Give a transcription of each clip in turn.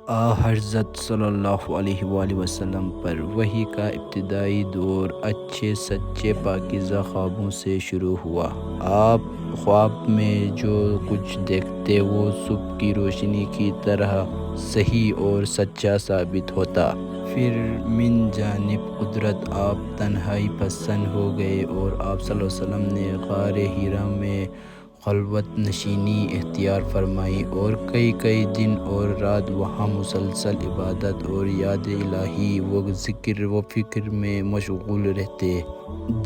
حضرت صلی اللہ علیہ وآلہ وسلم پر وحی کا ابتدائی دور اچھے سچے پاکیزہ خوابوں سے شروع ہوا۔ آپ خواب میں جو کچھ دیکھتے وہ صبح کی روشنی کی طرح صحیح اور سچا ثابت ہوتا۔ پھر من جانب قدرت آپ تنہائی پسند ہو گئے اور آپ صلی اللہ علیہ وسلم نے غار حرا میں خلوت نشینی اختیار فرمائی اور کئی دن اور رات وہاں مسلسل عبادت اور یاد الہی و ذکر و فکر میں مشغول رہتے۔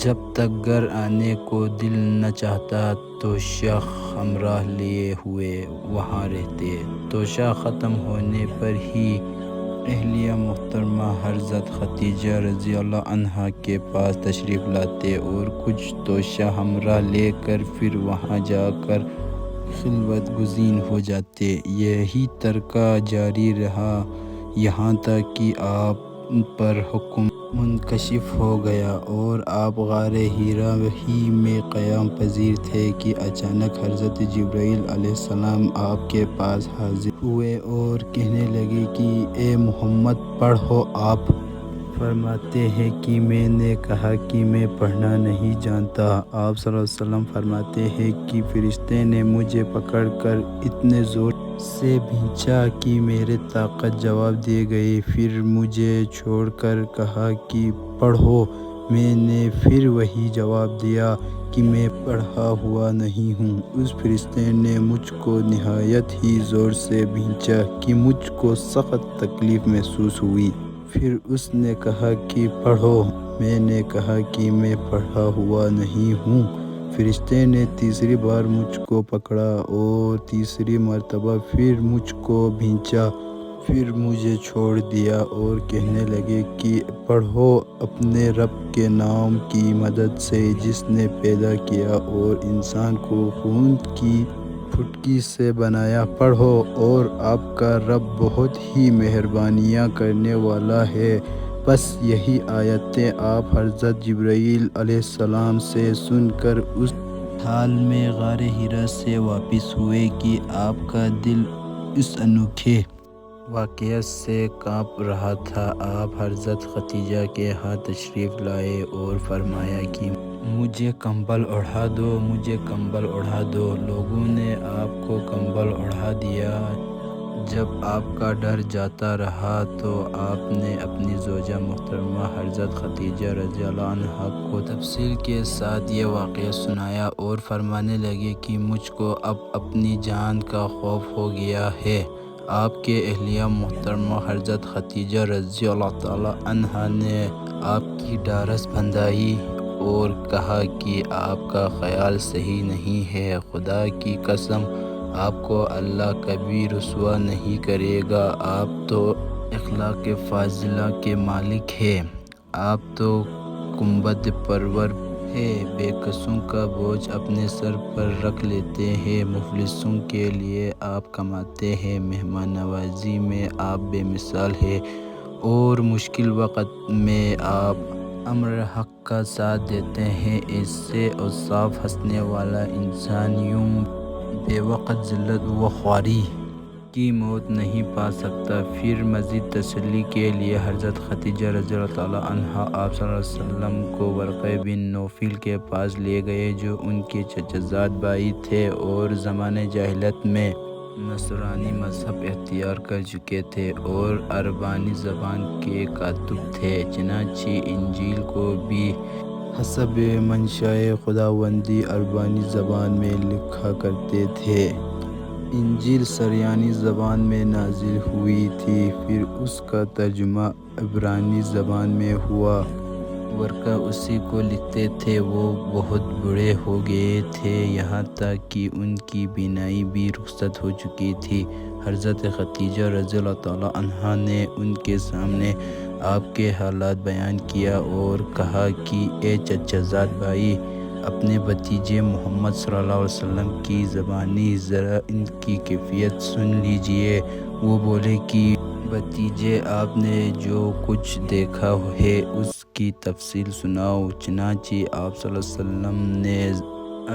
جب تک گھر آنے کو دل نہ چاہتا توشہ ہمراہ لیے ہوئے وہاں رہتے۔ توشہ ختم ہونے پر ہی اہلیہ محترمہ حضرت خدیجہ رضی اللہ عنہا کے پاس تشریف لاتے اور کچھ توشہ ہمراہ لے کر پھر وہاں جا کر خلوت گزین ہو جاتے۔ یہی طریقہ جاری رہا یہاں تک کہ آپ پر حکم منکشف ہو گیا اور آپ غار حرا ہی میں قیام پذیر تھے کہ اچانک حضرت جبرائیل علیہ السلام آپ کے پاس حاضر ہوئے اور کہنے لگے کہ اے محمد پڑھو۔ آپ فرماتے ہیں کہ میں نے کہا کہ میں پڑھنا نہیں جانتا۔ آپ صلی اللہ علیہ وسلم فرماتے ہیں کہ فرشتے نے مجھے پکڑ کر اتنے زور سے کھینچا کہ میری طاقت جواب دے گئی۔ پھر مجھے چھوڑ کر کہا کہ پڑھو۔ میں نے پھر وہی جواب دیا کہ میں پڑھا ہوا نہیں ہوں۔ اس فرشتے نے مجھ کو نہایت ہی زور سے کھینچا کہ مجھ کو سخت تکلیف محسوس ہوئی۔ پھر اس نے کہا کہ پڑھو۔ میں نے کہا کہ میں پڑھا ہوا نہیں ہوں۔ فرشتے نے تیسری بار مجھ کو پکڑا اور تیسری مرتبہ پھر مجھ کو کھینچا۔ پھر مجھے چھوڑ دیا اور کہنے لگے کہ پڑھو اپنے رب کے نام کی مدد سے جس نے پیدا کیا اور انسان کو خون کی پھٹکی سے بنایا۔ پڑھو اور آپ کا رب بہت ہی مہربانیاں کرنے والا ہے۔ بس یہی آیتیں آپ حضرت جبرائیل علیہ السلام سے سن کر اس حال میں غار حرا سے واپس ہوئے کہ آپ کا دل اس انوکھے واقعہ سے کانپ رہا تھا۔ آپ حضرت خدیجہ کے ہاں تشریف لائے اور فرمایا کہ مجھے کمبل اوڑھا دو، مجھے کمبل اوڑھا دو۔ لوگوں نے آپ کو کمبل اوڑھا دیا۔ جب آپ کا ڈر جاتا رہا تو آپ نے اپنی زوجہ محترمہ حضرت خدیجہ رضی اللہ عنہا کو تفصیل کے ساتھ یہ واقعہ سنایا اور فرمانے لگے کہ مجھ کو اب اپنی جان کا خوف ہو گیا ہے۔ آپ کے اہلیہ محترمہ حضرت خدیجہ رضی اللہ تعالی عنہا نے آپ کی ڈھارس بندھائی اور کہا کہ آپ کا خیال صحیح نہیں ہے۔ خدا کی قسم آپ کو اللہ کبھی رسوا نہیں کرے گا۔ آپ تو اخلاق فاضلہ کے مالک ہیں۔ آپ تو گنبد پرور ہیں۔ بے کسوں کا بوجھ اپنے سر پر رکھ لیتے ہیں۔ مفلسوں کے لیے آپ کماتے ہیں۔ مہمان نوازی میں آپ بے مثال ہیں اور مشکل وقت میں آپ امر حق کا ساتھ دیتے ہیں۔ ایسے اوصاف ہنسنے والا انسان یوں بے وقت ذلت و خواری کی موت نہیں پا سکتا۔ پھر مزید تسلی کے لیے حضرت خدیجہ رضی اللہ تعالی عنہا آپ صلی اللہ علیہ وسلم کو ورقہ بن نوفل کے پاس لے گئے جو ان کے چچا زاد بھائی تھے اور زمانۂ جاہلیت میں نصرانی مذہب اختیار کر چکے تھے اور عربانی زبان کے کاتب تھے۔ چنانچہ انجیل کو بھی حسب منشائے خداوندی عربانی زبان میں لکھا کرتے تھے۔ انجیل سریانی زبان میں نازل ہوئی تھی، پھر اس کا ترجمہ عبرانی زبان میں ہوا۔ ورقہ اسی کو لکھتے تھے۔ وہ بہت بوڑھے ہو گئے تھے، یہاں تک کہ ان کی بینائی بھی رخصت ہو چکی تھی۔ حضرت خدیجہ رضی اللہ تعالی عنہا نے ان کے سامنے آپ کے حالات بیان کیا اور کہا کہ اے چچا زاد بھائی، اپنے بھتیجے محمد صلی اللہ علیہ وسلم کی زبانی ذرا ان کی کیفیت سن لیجئے۔ وہ بولے کہ بھتیجے آپ نے جو کچھ دیکھا ہے اس کی تفصیل سناؤ۔ چنانچہ آپ صلی اللہ علیہ وسلم نے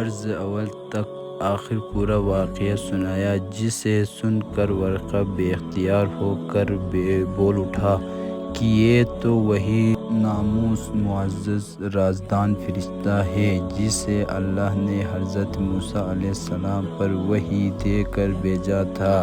عرض اول تک آخر پورا واقعہ سنایا، جسے سن کر ورقہ بے اختیار ہو کر بول اٹھا کہ یہ تو وہی ناموس معزز رازدان فرشتہ ہے جسے اللہ نے حضرت موسیٰ علیہ السلام پر وحی دے کر بھیجا تھا۔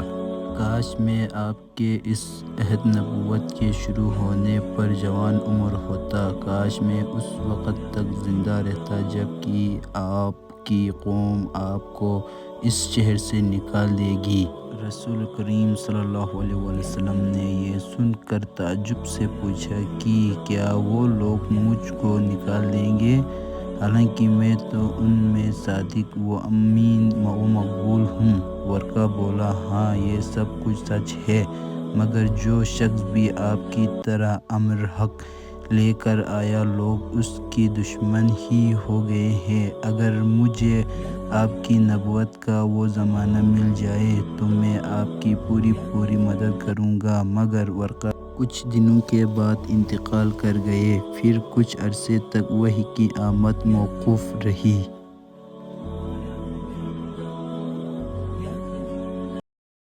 کاش میں آپ کے اس عہد نبوت کے شروع ہونے پر جوان عمر ہوتا، کاش میں اس وقت تک زندہ رہتا جب کہ آپ کی قوم آپ کو اس شہر سے نکال دے گی۔ رسول کریم صلی اللہ علیہ وسلم نے یہ سن کر تعجب سے پوچھا کہ کیا وہ لوگ مجھ کو نکال دیں گے، حالانکہ میں تو ان میں صادق و امین و مقبول ہوں؟ ورقہ بولا، ہاں یہ سب کچھ سچ ہے، مگر جو شخص بھی آپ کی طرح امر حق لے کر آیا لوگ اس کی دشمن ہی ہو گئے ہیں۔ اگر مجھے آپ کی نبوت کا وہ زمانہ مل جائے تو میں آپ کی پوری مدد کروں گا۔ مگر ورقہ کچھ دنوں کے بعد انتقال کر گئے، پھر کچھ عرصے تک وحی کی آمد موقوف رہی۔